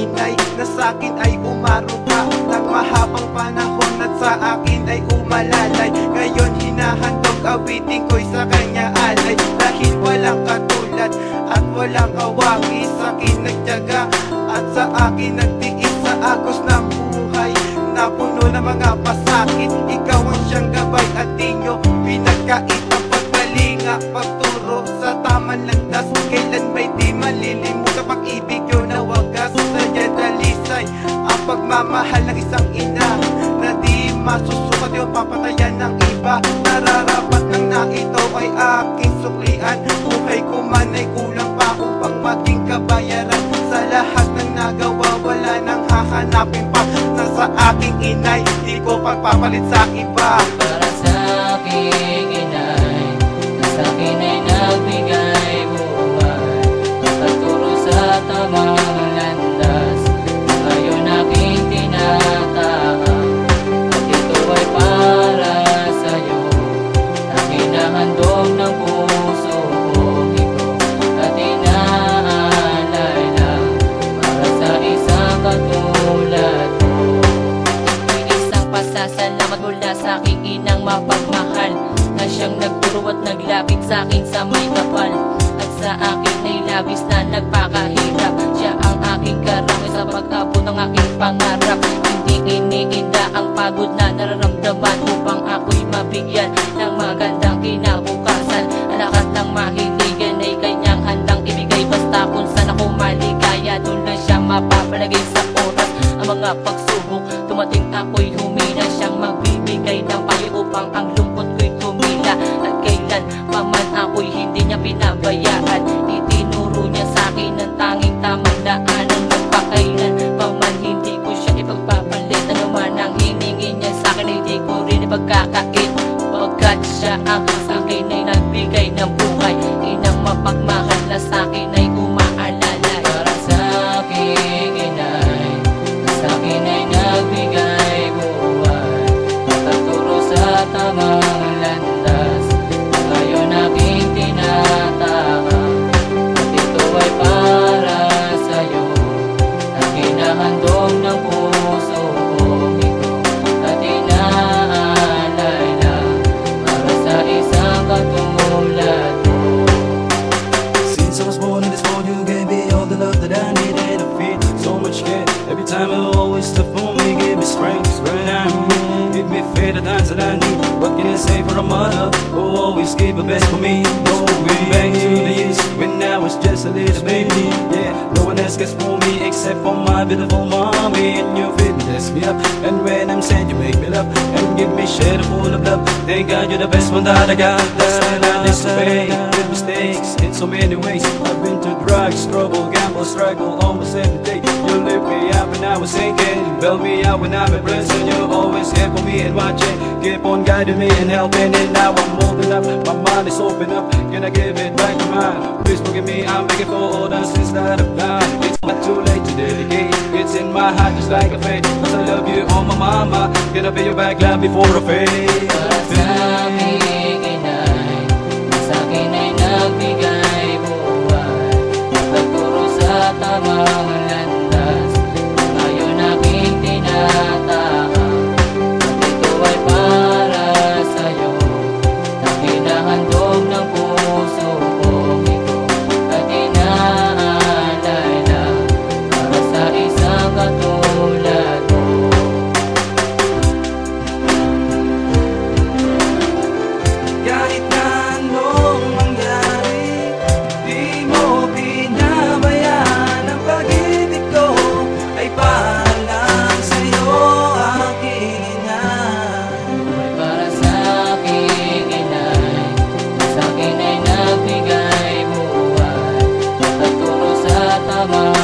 inay na sa'kin ay umaruga ng mahabang panahon at sa akin ay umalalay. Ngayon hinahandog awitin ko'y sa kanya alay, dahil walang katulad at walang kawagi. Sa'kin nagtiyaga at sa akin nagtiis sa agos ng buhay na puno ng mga pasakit. Ikaw ang siyang gabay at di nyo pinagkait ang pagkalinga, pagturo sa tamang landas. Kailan may di malilimutan pag-ibig yun na wagas. Sadya dalisay ang pagmamahal ng isang ina na di masusukat yung papatayan ng iba. Nararapat ng na ito ay aking suklian. Buhay ko man ay kulang pa upang maging kabayaran. Sa lahat ng nagawa wala nang hahanapin pa. Nasa aking inay, di ko pagpapalit sa iba. Para sa aking inay, na sa akin ay nagbigay buhay at nagturo sa tamang landas. Ngayon aking tinatahak at ito ay para sa'yo. Aking nahandog ng puso ko ito at inaalay lang para sa isang katulad mo. Isang pasasalamat mula sa aking inang mapagmahal na siyang nagturo at naglapit sa akin sa may kapal. At sa akin ay labis na nagpakahirap. Siya ang aking karamay sa pag-abot ng aking pangarap. Hindi iniinda ang pagod na nararamdaman upang ako'y mabigyan ng magandang kinabukasan. Ang lahat ng mahiligan ay kanyang handang ibigay. Basta kung saan ako maligaya, doon lang siya mapapalagay sa oras. Ang mga pagsubok dumating ako'y humina, siyang magbibigay ng payo upang ang lungkot ko'y tumila. At kailan pa man ako'y hindi niya pinabayaan, itinuro niya sa akin ang tanging tamang daanan. Magpakailan pa man hindi ko siya ipagpapalit. Ano man ang hiningi niya sa akin, hindi ko rin ipagkakait, pagkat siya ang sa akin ay nagbigay ng buhay. Inang mapagmahal na sa akin ay umaalalay. Para sa aking inay, na sa akin ay nagbigay buhay at nagturo sa tamang landas. Ngayon aking tinatahak at ito ay para sa'yo. Aking nahandog ng puso ko ito at inaalay lang para sa isang katulad mo. Since I was born in this world, you gave me all the love that I needed. I feel so much care every time you always step for me. Give me strength when I'm weak, give me faith the times that I need. What can I say for a mother who always gave the best for me? Going back to the years when I was just a little baby. Yeah, no one else cares for me except for my beautiful mommy. And you fitness me up, and when I'm sad you make me love and give me shade full of love. Thank God you're the best one that I got. That I disobey with mistakes in so many ways. I've been to drugs, trouble, gamble, struggle almost every day. You lift me up when I was sinking, bail me out when I'm in prison. You always here for me and watching, keep on guiding me and helping. And now I'm holding up, my mind is open up. Can I give it back to mine? Please forgive me, I'm begging for all the sins that I've done. It's not too late to dedicate, it's in my heart just like a fate. Cause I love you, oh my mama, can I be your back love before I fade? Para sa aking inay, na sa akin ay nagbigay buhay at nagturo sa tamang landas. Ngayon aking tinatahak at ito ay para sa'yo. Aking nahandog ng puso ko ito at inaalay lang para sa isang katulad mo. Kahit na anong mangyari, di mo pinabayaan. Ang pag-ibig ko ay para lang sa'yo, aking inay. Ay para sa aking inay, sa akin ay nagbigay buhay at nagturo sa tamang